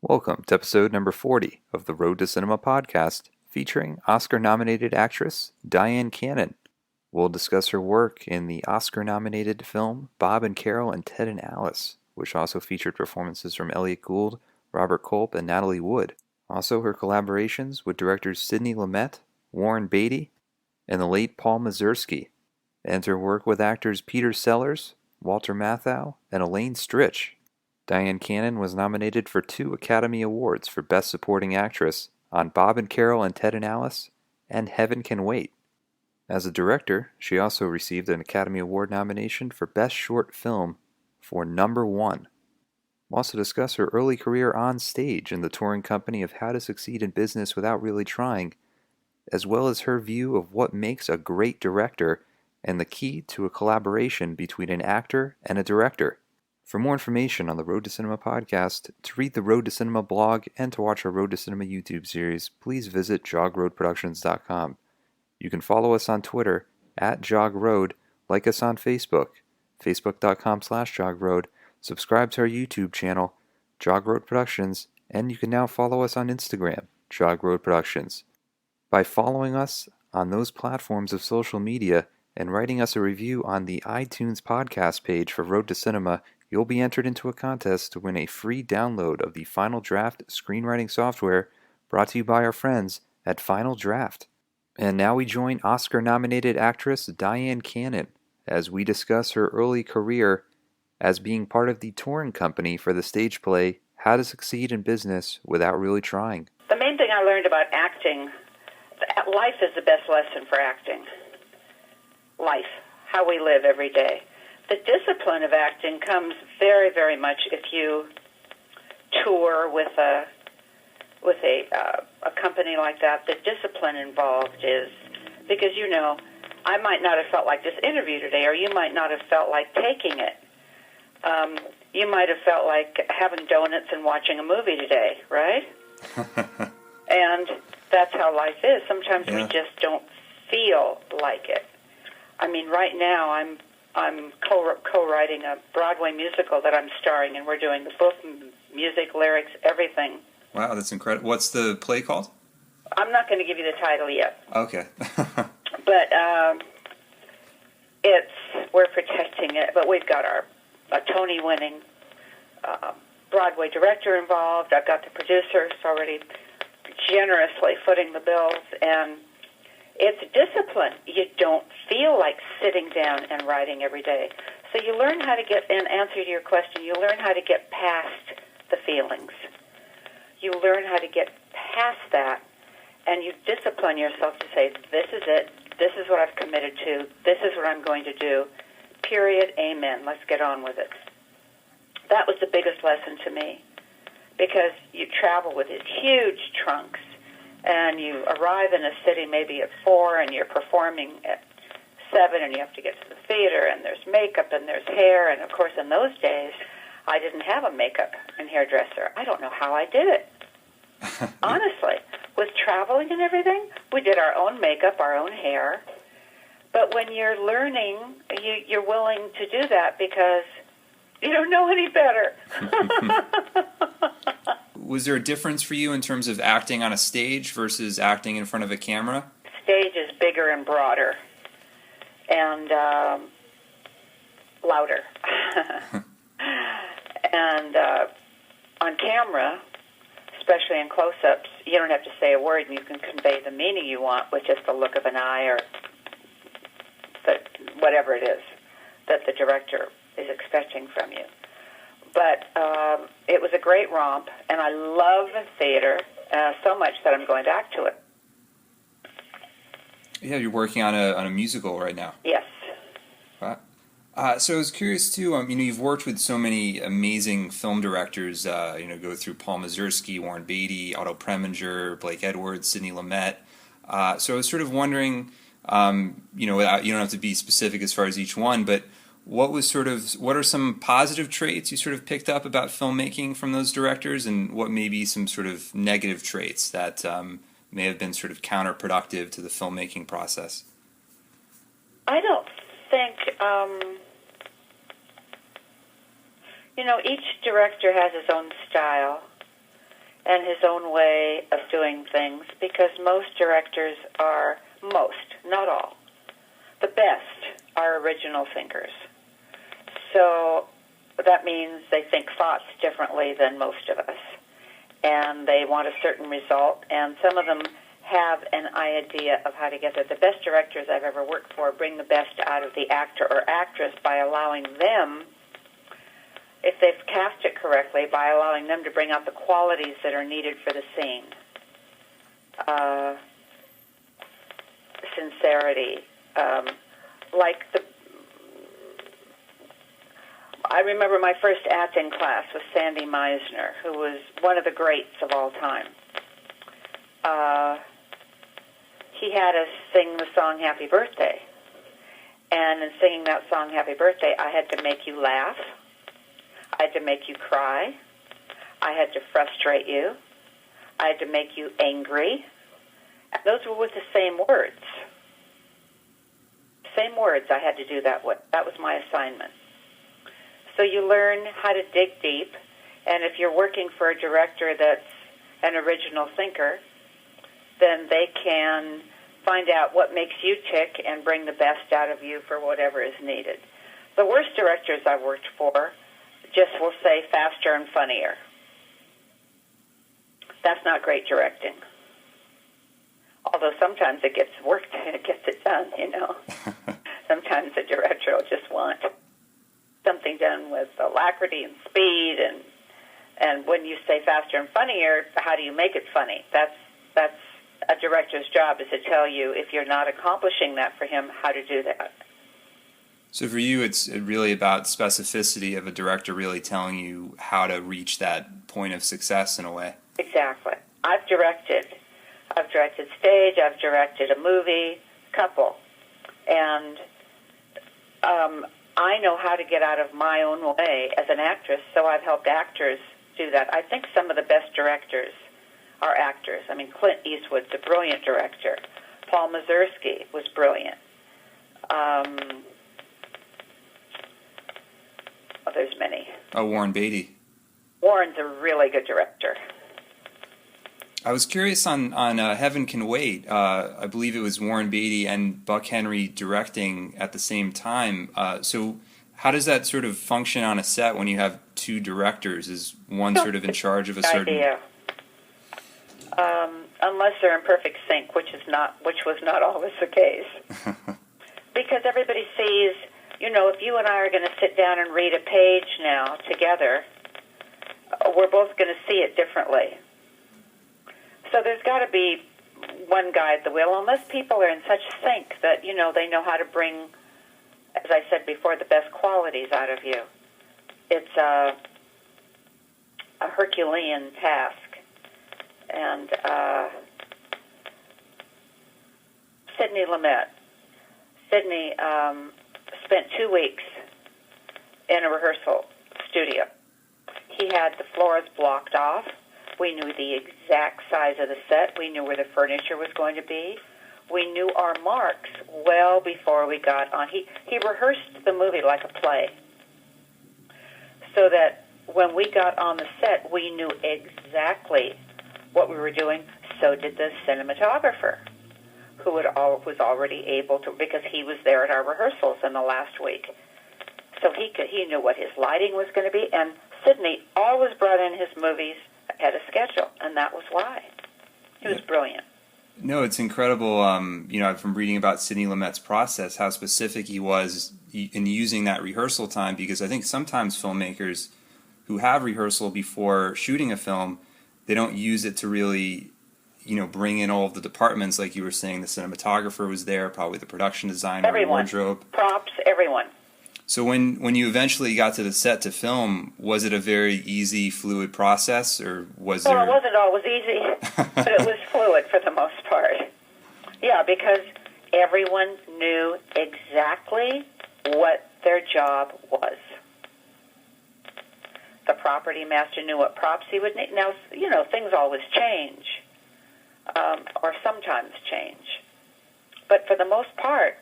Welcome to episode number 40 of the Road to Cinema podcast, featuring Oscar-nominated actress Dyan Cannon. We'll discuss her work in the Oscar-nominated film Bob and Carol and Ted and Alice, which also featured performances from Elliott Gould, Robert Culp, and Natalie Wood. Also her collaborations with directors Sidney Lumet, Warren Beatty, and the late Paul Mazursky, and her work with actors Peter Sellers, Walter Matthau, and Elaine Stritch. Dyan Cannon was nominated for 2 Academy Awards for Best Supporting Actress on Bob and Carol and Ted and Alice and Heaven Can Wait. As a director, she also received an Academy Award nomination for Best Short Film for Number One. We'll also discuss her early career on stage in the touring company of How to Succeed in Business Without Really Trying, as well as her view of what makes a great director and the key to a collaboration between an actor and a director. For more information on the Road to Cinema podcast, to read the Road to Cinema blog, and to watch our Road to Cinema YouTube series, please visit jogroadproductions.com. You can follow us on Twitter @jogroad, like us on Facebook, facebook.com/jogrode, subscribe to our YouTube channel, Jog Productions, and you can now follow us on Instagram, Jog Productions. By following us on those platforms of social media and writing us a review on the iTunes podcast page for Road to Cinema, you'll be entered into a contest to win a free download of the Final Draft screenwriting software brought to you by our friends at Final Draft. And now we join Oscar-nominated actress Dyan Cannon as we discuss her early career as being part of the touring company for the stage play How to Succeed in Business Without Really Trying. The main thing I learned about acting, life is the best lesson for acting. Life, how we live every day. The discipline of acting comes very, very much if you tour with a company like that. The discipline involved is because, I might not have felt like this interview today, or you might not have felt like taking it. You might have felt like having donuts and watching a movie today, right? And that's how life is. Sometimes we just don't feel like it. I mean, right now I'm co-writing a Broadway musical that I'm starring in. We're doing the book, music, lyrics, everything. Wow, that's incredible. What's the play called? I'm not going to give you the title yet. Okay. But we're protecting it. But we've got a Tony-winning Broadway director involved. I've got the producers already generously footing the bills, and it's discipline. You don't feel like sitting down and writing every day. So you learn how to get, in answer to your question, you learn how to get past the feelings. You learn how to get past that, and you discipline yourself to say, this is it, this is what I've committed to, this is what I'm going to do, period, amen, let's get on with it. That was the biggest lesson to me, because you travel with these huge trunks, and you arrive in a city maybe at 4, and you're performing at 7, and you have to get to the theater, and there's makeup, and there's hair, and of course in those days, I didn't have a makeup and hairdresser. I don't know how I did it. Honestly, with traveling and everything, we did our own makeup, our own hair, but when you're learning, you're willing to do that because you don't know any better. Was there a difference for you in terms of acting on a stage versus acting in front of a camera? Stage is bigger and broader and louder. And on camera, especially in close-ups, you don't have to say a word, and you can convey the meaning you want with just the look of an eye or whatever it is that the director is expecting from you. But it was a great romp, and I love theater so much that I'm going back to it. Yeah, you're working on a musical right now. Yes. So I was curious too. You've worked with so many amazing film directors. Go through Paul Mazursky, Warren Beatty, Otto Preminger, Blake Edwards, Sidney Lumet. So I was sort of wondering, you don't have to be specific as far as each one, but what are some positive traits you sort of picked up about filmmaking from those directors, and what may be some sort of negative traits that may have been sort of counterproductive to the filmmaking process? I don't think, each director has his own style, and his own way of doing things, because most directors are, not all, the best are original thinkers. So that means they think thoughts differently than most of us, and they want a certain result, and some of them have an idea of how to get there. The best directors I've ever worked for bring the best out of the actor or actress by allowing them, if they've cast it correctly, by allowing them to bring out the qualities that are needed for the scene. Sincerity. I remember my first acting class with Sandy Meisner, who was one of the greats of all time. He had us sing the song Happy Birthday. And in singing that song Happy Birthday, I had to make you laugh. I had to make you cry. I had to frustrate you. I had to make you angry. And those were with the same words. Same words I had to do that with. That was my assignment. So you learn how to dig deep, and if you're working for a director that's an original thinker, then they can find out what makes you tick and bring the best out of you for whatever is needed. The worst directors I've worked for just will say faster and funnier. That's not great directing. Although sometimes it gets worked and it gets it done, you know. Sometimes the director will just want something done with alacrity and speed, and when you say faster and funnier, how do you make it funny? That's a director's job, is to tell you, if you're not accomplishing that for him, how to do that. So for you, it's really about specificity of a director really telling you how to reach that point of success in a way. Exactly. I've directed stage, I've directed a movie, couple, and I know how to get out of my own way as an actress, so I've helped actors do that. I think some of the best directors are actors. I mean, Clint Eastwood's a brilliant director. Paul Mazursky was brilliant. There's many. Warren Beatty. Warren's a really good director. I was curious on Heaven Can Wait. I believe it was Warren Beatty and Buck Henry directing at the same time. So how does that sort of function on a set when you have two directors? Is one sort of in charge of a certain... idea. Unless they're in perfect sync, which was not always the case. Because everybody sees, you know, if you and I are going to sit down and read a page now together, we're both going to see it differently. So there's got to be one guy at the wheel, unless people are in such sync that, you know, they know how to bring, as I said before, the best qualities out of you. It's a Herculean task. And Sidney Lumet. Sidney spent 2 weeks in a rehearsal studio. He had the floors blocked off. We knew the exact size of the set. We knew where the furniture was going to be. We knew our marks well before we got on. He rehearsed the movie like a play, so that when we got on the set, we knew exactly what we were doing. So did the cinematographer, who was already able to, because he was there at our rehearsals in the last week. So he knew what his lighting was going to be. And Sidney always brought in his movies at a schedule, and that was why. He was brilliant. No, it's incredible, from reading about Sidney Lumet's process, how specific he was in using that rehearsal time, because I think sometimes filmmakers who have rehearsal before shooting a film, they don't use it to really, bring in all of the departments, like you were saying. The cinematographer was there, probably the production designer, everyone. Wardrobe. Props, everyone. So when you eventually got to the set to film, was it a very easy, fluid process, or was there... Well, it wasn't always easy, but it was fluid for the most part. Yeah, because everyone knew exactly what their job was. The property master knew what props he would need. Now, things always change, or sometimes change. But for the most part,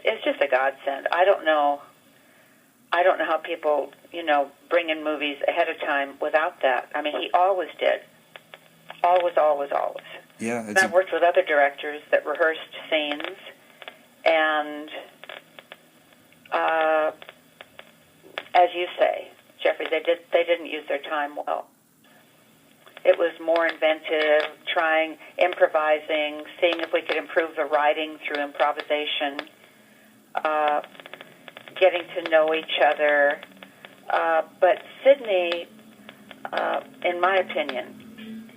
it's just a godsend. I don't know I don't know how people, bring in movies ahead of time without that. I mean, he always did. Always, always, always. Yeah. And I've worked with other directors that rehearsed scenes, and as you say, Jeffrey, they didn't use their time well. It was more inventive, improvising, seeing if we could improve the writing through improvisation, getting to know each other. But Sidney, in my opinion,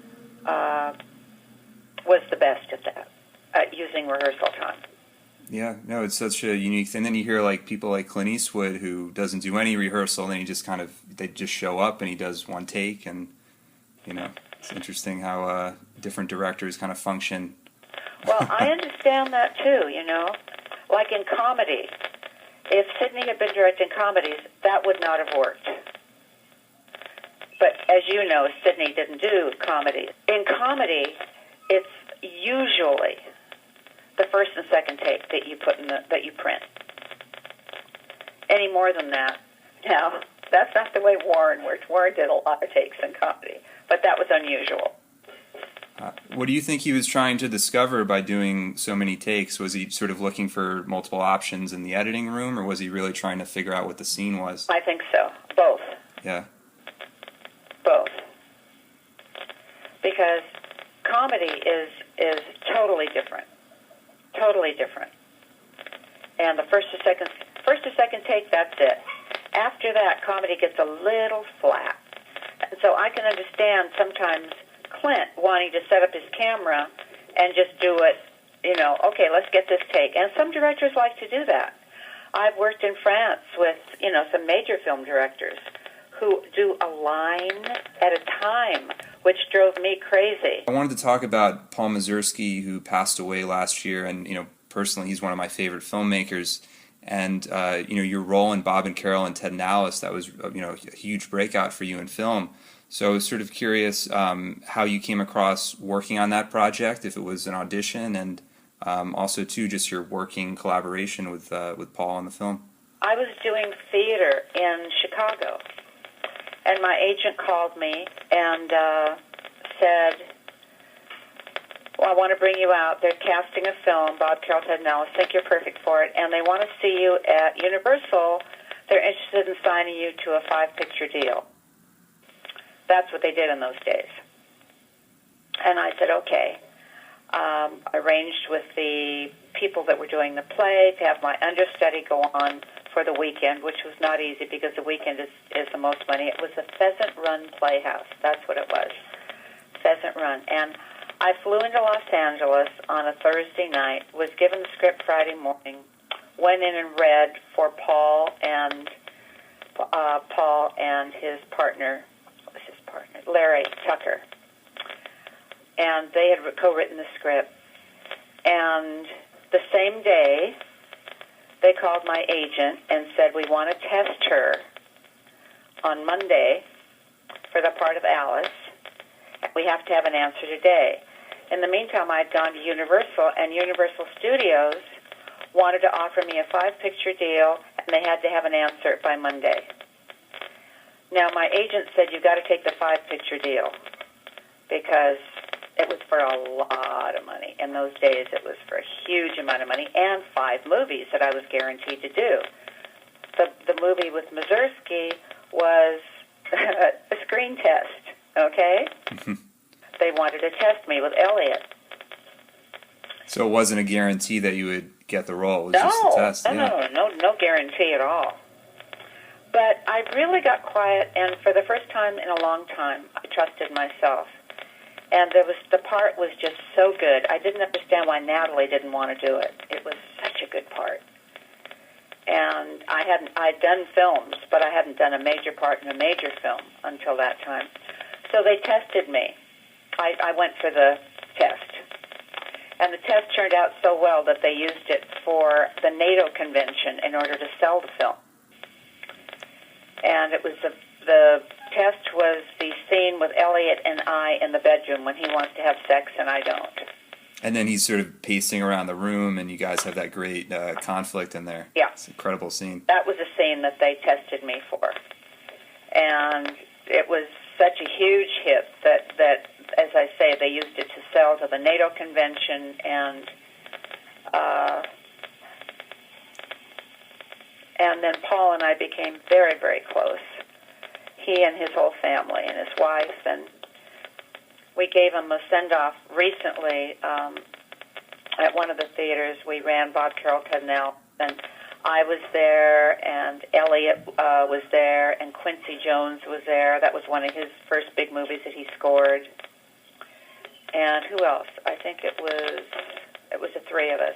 was the best at that, at using rehearsal time. Yeah, no, it's such a unique thing. Then you hear like people like Clint Eastwood, who doesn't do any rehearsal, and then they just show up and he does one take, and it's interesting how different directors kind of function. Well, I understand that too. Like in comedy, if Sidney had been directing comedies, that would not have worked. But as you know, Sidney didn't do comedy. In comedy, it's usually the first and second take that you that you print. Any more than that, now that's not the way Warren worked. Warren did a lot of takes in comedy, but that was unusual. What do you think he was trying to discover by doing so many takes? Was he sort of looking for multiple options in the editing room, or was he really trying to figure out what the scene was? I think so. Both. Yeah. Both. Because comedy is totally different. Totally different. And the first or second take, that's it. After that, comedy gets a little flat. And so I can understand sometimes Clint wanting to set up his camera and just do it, okay, let's get this take. And some directors like to do that. I've worked in France with, some major film directors who do a line at a time, which drove me crazy. I wanted to talk about Paul Mazursky, who passed away last year, and personally, he's one of my favorite filmmakers. And your role in Bob and Carol and Ted and Alice, that was a huge breakout for you in film. So I was sort of curious how you came across working on that project, if it was an audition, and also too just your working collaboration with Paul on the film. I was doing theater in Chicago. And my agent called me and said, well, I want to bring you out. They're casting a film, Bob, Carol, Ted, and Alice. Think you're perfect for it. And they want to see you at Universal. They're interested in signing you to a 5-picture deal. That's what they did in those days. And I said, okay. I arranged with the people that were doing the play to have my understudy go on for the weekend, which was not easy because the weekend is the most money. It was the Pheasant Run Playhouse. That's what it was, Pheasant Run. And I flew into Los Angeles on a Thursday night, was given the script Friday morning, went in and read for Paul and his partner, what was his partner? Larry Tucker. And they had co-written the script. And the same day, they called my agent and said, we want to test her on Monday for the part of Alice. We have to have an answer today. In the meantime, I had gone to Universal, and Universal Studios wanted to offer me a 5-picture deal, and they had to have an answer by Monday. Now, my agent said, you've got to take the 5-picture deal, because it was for a lot of money. In those days, it was for a huge amount of money, and 5 movies that I was guaranteed to do. The movie with Mazursky was a screen test, okay? They wanted to test me with Elliot. So it wasn't a guarantee that you would get the role. It was just a test. No guarantee at all. But I really got quiet, and for the first time in a long time, I trusted myself. And the part was just so good. I didn't understand why Natalie didn't want to do it. It was such a good part. And I'd done films, but I hadn't done a major part in a major film until that time. So they tested me. I went for the test. And the test turned out so well that they used it for the NATO convention in order to sell the film. And it was the test was the scene with Elliot and I in the bedroom when he wants to have sex and I don't. And then he's sort of pacing around the room, and you guys have that great conflict in there. Yeah. It's an incredible scene. That was a scene that they tested me for. And it was such a huge hit that as I say, they used it to sell to the NATO convention, and then Paul and I became very, very close. He and his whole family and his wife, and we gave him a send-off recently at one of the theaters. We ran Bob Carroll, Ted Nell, and I was there, and Elliot was there, and Quincy Jones was there. That was one of his first big movies that he scored. And who else? I think it was the three of us.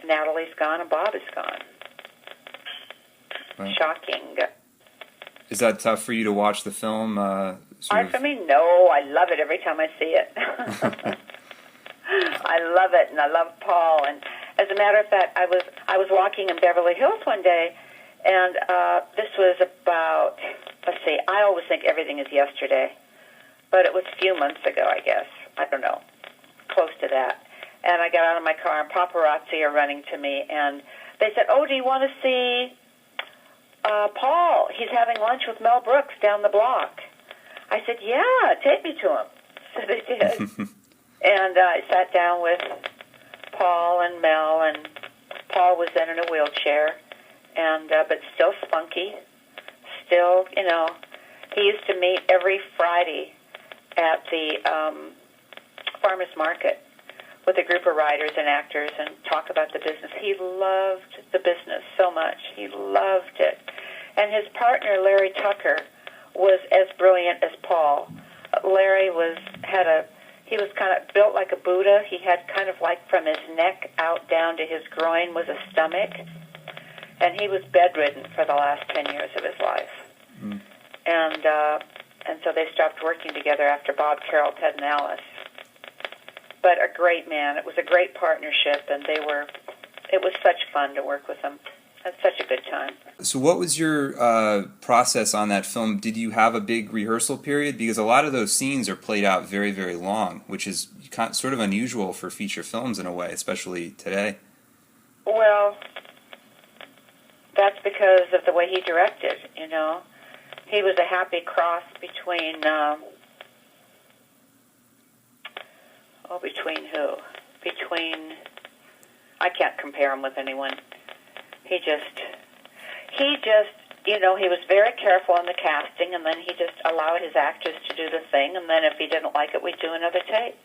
Natalie's gone and Bob is gone. Wow. Shocking. Is that tough for you to watch the film? For me, no. I love it every time I see it. I love it, and I love Paul. And as a matter of fact, I was walking in Beverly Hills one day, and this was about, let's see, I always think everything is yesterday, but it was a few months ago, I guess. I don't know, close to that. And I got out of my car, and paparazzi are running to me, and they said, "Oh, do you want to see Paul? He's having lunch with Mel Brooks down the block." I said, "Yeah, take me to him." So they did. And I sat down with Paul and Mel, and Paul was then in a wheelchair, and but still spunky. Still, he used to meet every Friday at the farmers market with a group of writers and actors and talk about the business. He loved the business so much. He loved it. And his partner, Larry Tucker, was as brilliant as Paul. Larry was kind of built like a Buddha. He had kind of like from his neck out down to his groin was a stomach. And he was bedridden for the last 10 years of his life. Mm. And so they stopped working together after Bob Carroll, Ted and Alice. But a great man. It was a great partnership, and it was such fun to work with them. Had such a good time. So what was your process on that film? Did you have a big rehearsal period? Because a lot of those scenes are played out very, very long, which is sort of unusual for feature films in a way, especially today. Well, that's because of the way he directed, He was a happy cross between... between who? I can't compare him with anyone. He was very careful in the casting, and then he just allowed his actors to do the thing, and then if he didn't like it, we'd do another take.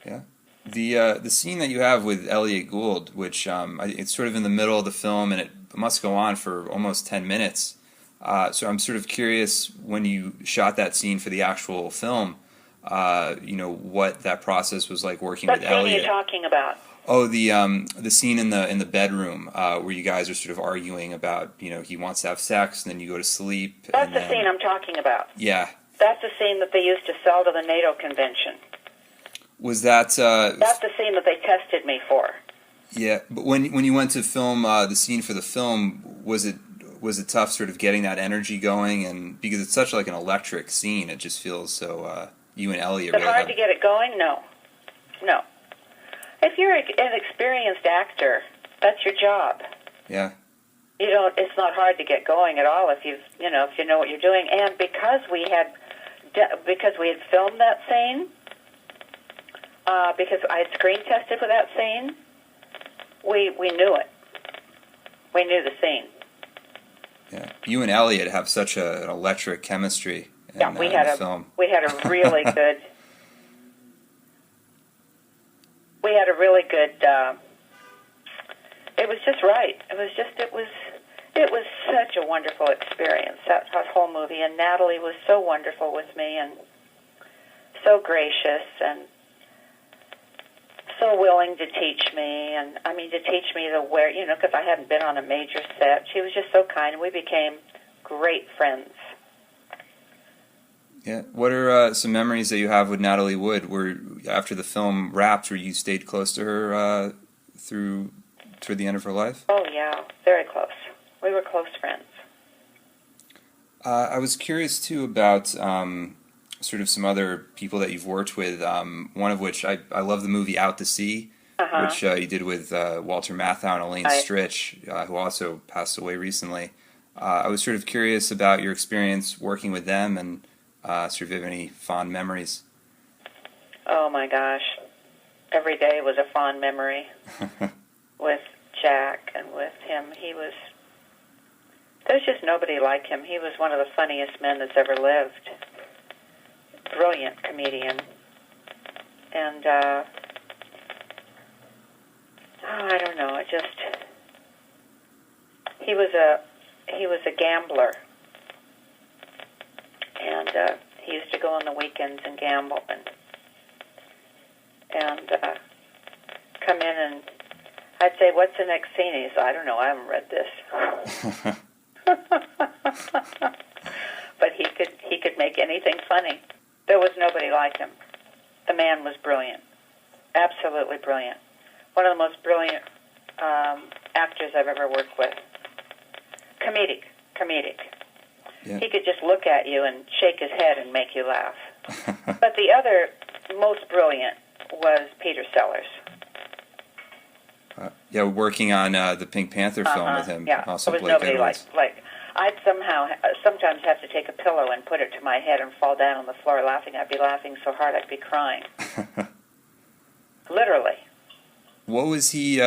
Yeah. The scene that you have with Elliot Gould, which it's sort of in the middle of the film, and it must go on for almost 10 minutes. So I'm sort of curious, when you shot that scene for the actual film, what that process was like working with Elliot. What scene are you talking about? Oh, the scene in the bedroom where you guys are sort of arguing about, he wants to have sex, and then you go to sleep. That's the scene I'm talking about. Yeah. That's the scene that they used to sell to the NATO convention. Was that... That's the scene that they tested me for. Yeah, but when you went to film the scene for the film, was it tough sort of getting that energy going? And because it's such like an electric scene, it just feels so... you and Elliot really hard to get it going? No. If you're an experienced actor, that's your job. Yeah. It's not hard to get going at all if you know what you're doing. And because we had filmed that scene, because I had screen tested for that scene, we knew it. We knew the scene. Yeah. You and Elliot have such an electric chemistry. We had a really good. We had a really good. It was just right. It was such a wonderful experience, that whole movie. And Natalie was so wonderful with me, and so gracious, and so willing to teach me. And to teach me because I hadn't been on a major set. She was just so kind, and we became great friends. Yeah. What are some memories that you have with Natalie Wood? Where after the film wrapped, where you stayed close to her through the end of her life? Oh yeah, very close. We were close friends. I was curious too about sort of some other people that you've worked with, one of which I love the movie Out to Sea, which you did with Walter Matthau and Elaine Stritch, who also passed away recently. I was sort of curious about your experience working with them and sort of have any fond memories. Oh my gosh. Every day was a fond memory with Jack and with him. There's just nobody like him. He was one of the funniest men that's ever lived. Brilliant comedian. And, I don't know, he was a gambler. And he used to go on the weekends and gamble and come in and I'd say, "What's the next scene?" He said, "I don't know, I haven't read this." But he could make anything funny. There was nobody like him. The man was brilliant, absolutely brilliant. One of the most brilliant actors I've ever worked with. Comedic. Yeah. He could just look at you and shake his head and make you laugh. But the other most brilliant was Peter Sellers. Yeah, working on the Pink Panther film with him. Yeah, Also there was Blake nobody Edwards. like. I'd sometimes have to take a pillow and put it to my head and fall down on the floor laughing. I'd be laughing so hard I'd be crying. Literally. What was he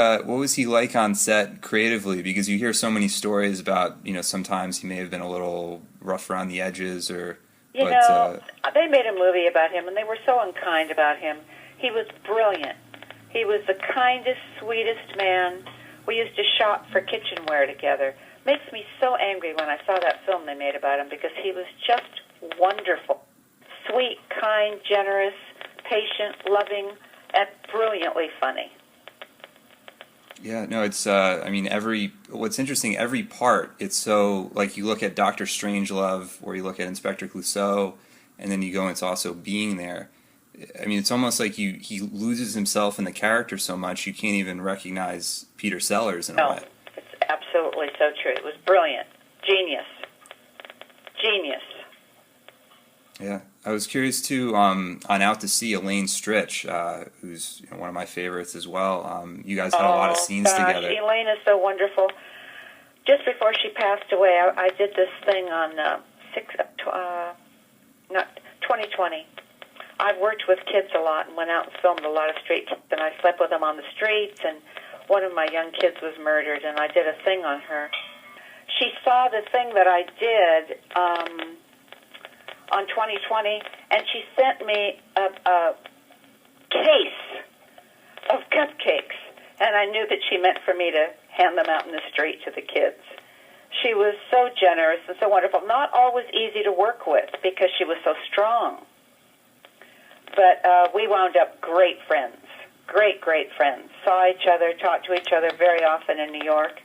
like on set creatively? Because you hear so many stories about, sometimes he may have been a little rough around the edges or... they made a movie about him, and they were so unkind about him. He was brilliant. He was the kindest, sweetest man. We used to shop for kitchenware together. Makes me so angry when I saw that film they made about him because he was just wonderful. Sweet, kind, generous, patient, loving, and brilliantly funny. Yeah, no, it's, what's interesting, every part, it's so, like, you look at Dr. Strangelove, or you look at Inspector Clouseau, and then you go into also being there. I mean, it's almost like he loses himself in the character so much, you can't even recognize Peter Sellers in a way. It's absolutely so true. It was brilliant. Genius. Yeah. I was curious, too, on Out to Sea, Elaine Stritch, who's one of my favorites as well. You guys had a lot of scenes together. Elaine is so wonderful. Just before she passed away, I did this thing on 2020. I've worked with kids a lot and went out and filmed a lot of street kids, and I slept with them on the streets, and one of my young kids was murdered, and I did a thing on her. She saw the thing that I did on 2020, and she sent me a case of cupcakes, and I knew that she meant for me to hand them out in the street to the kids. She was so generous and so wonderful. Not always easy to work with because she was so strong. But we wound up great friends, great friends. Saw each other, talked to each other very often in New York,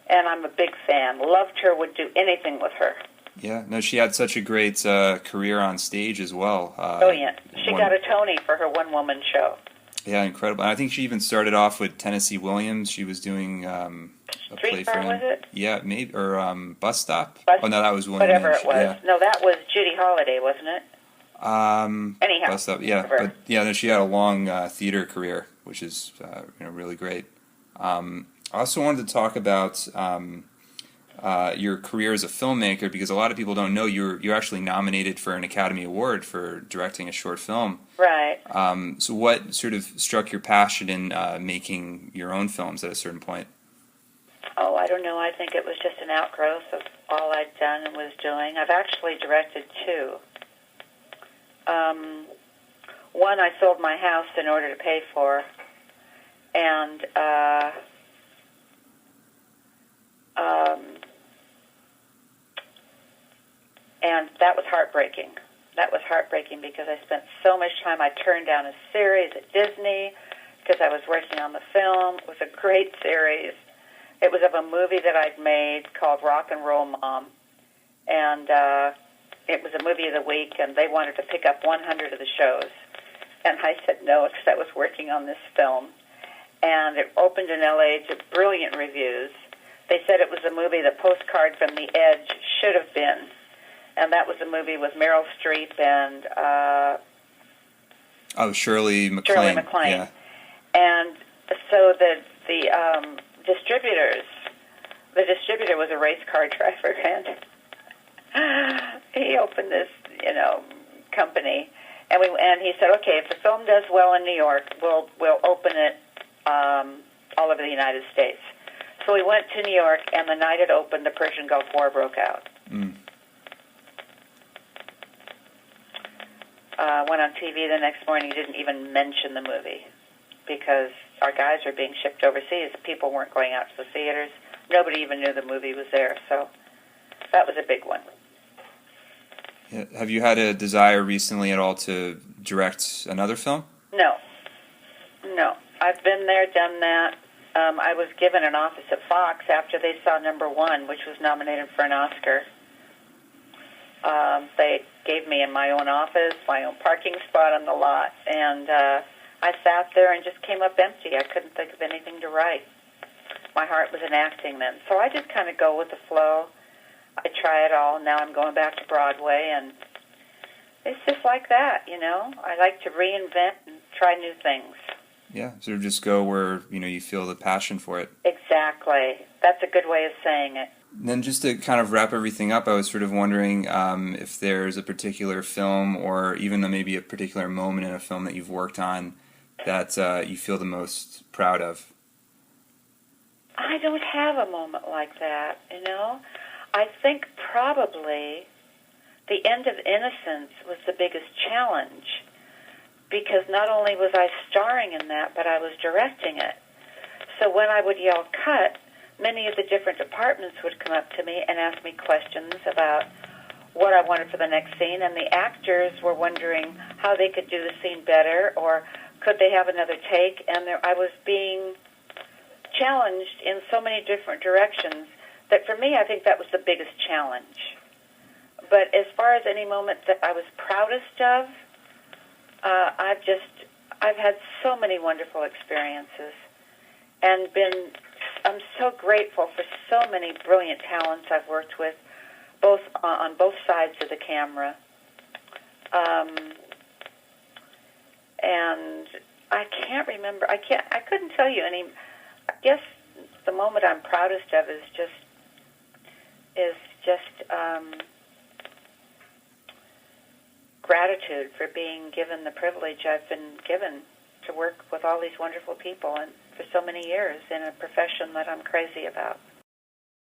and I'm a big fan. Loved her, would do anything with her. Yeah, no, she had such a great career on stage as well. Brilliant. She got a Tony for her one-woman show. Yeah, incredible. And I think she even started off with Tennessee Williams. She was doing a play for him. Was it? Yeah, maybe, or Bus Stop. Oh, no, that was William. Whatever it was. Yeah. No, that was Judy Holliday, wasn't it? Anyhow. Bus Stop, yeah. But yeah, then she had a long theater career, which is really great. I also wanted to talk about your career as a filmmaker, because a lot of people don't know you're actually nominated for an Academy Award for directing a short film. Right. So what sort of struck your passion in making your own films at a certain point? Oh, I don't know. I think it was just an outgrowth of all I'd done and was doing. I've actually directed two. One I sold my house in order to pay for, and that was heartbreaking. That was heartbreaking because I spent so much time. I turned down a series at Disney because I was working on the film. It was a great series. It was of a movie that I'd made called Rock and Roll Mom, and it was a movie of the week, and they wanted to pick up 100 of the shows. And I said no because I was working on this film. And it opened in L.A. to brilliant reviews. They said it was a movie that Postcard from the Edge should have been. and that was a movie with Meryl Streep and Shirley MacLaine. Shirley MacLaine. Yeah. And so the distributor was a race car driver, and he opened this, company, and he said, okay, if the film does well in New York, we'll open it all over the United States. So we went to New York, and the night it opened, the Persian Gulf War broke out. Went on TV the next morning, didn't even mention the movie because our guys were being shipped overseas. People weren't going out to the theaters. Nobody even knew the movie was there, so that was a big one. Yeah. Have you had a desire recently at all to direct another film? No. I've been there, done that. I was given an office at Fox after they saw Number One, which was nominated for an Oscar. They gave me in my own office, my own parking spot on the lot, and I sat there and just came up empty. I couldn't think of anything to write. My heart was in acting then. So I just kind of go with the flow. I try it all. Now I'm going back to Broadway, and it's just like that, I like to reinvent and try new things. Yeah, sort of just go where, you feel the passion for it. Exactly. That's a good way of saying it. And then just to kind of wrap everything up, I was sort of wondering if there's a particular film or even maybe a particular moment in a film that you've worked on that you feel the most proud of. I don't have a moment like that, I think probably The End of Innocence was the biggest challenge because not only was I starring in that, but I was directing it. So when I would yell cut, many of the different departments would come up to me and ask me questions about what I wanted for the next scene, and the actors were wondering how they could do the scene better or could they have another take, and I was being challenged in so many different directions that for me I think that was the biggest challenge. But as far as any moment that I was proudest of, I've had so many wonderful experiences and I'm so grateful for so many brilliant talents I've worked with, both on both sides of the camera. And I can't remember. I couldn't tell you any. I guess the moment I'm proudest of is just gratitude for being given the privilege I've been given to work with all these wonderful people and for so many years in a profession that I'm crazy about.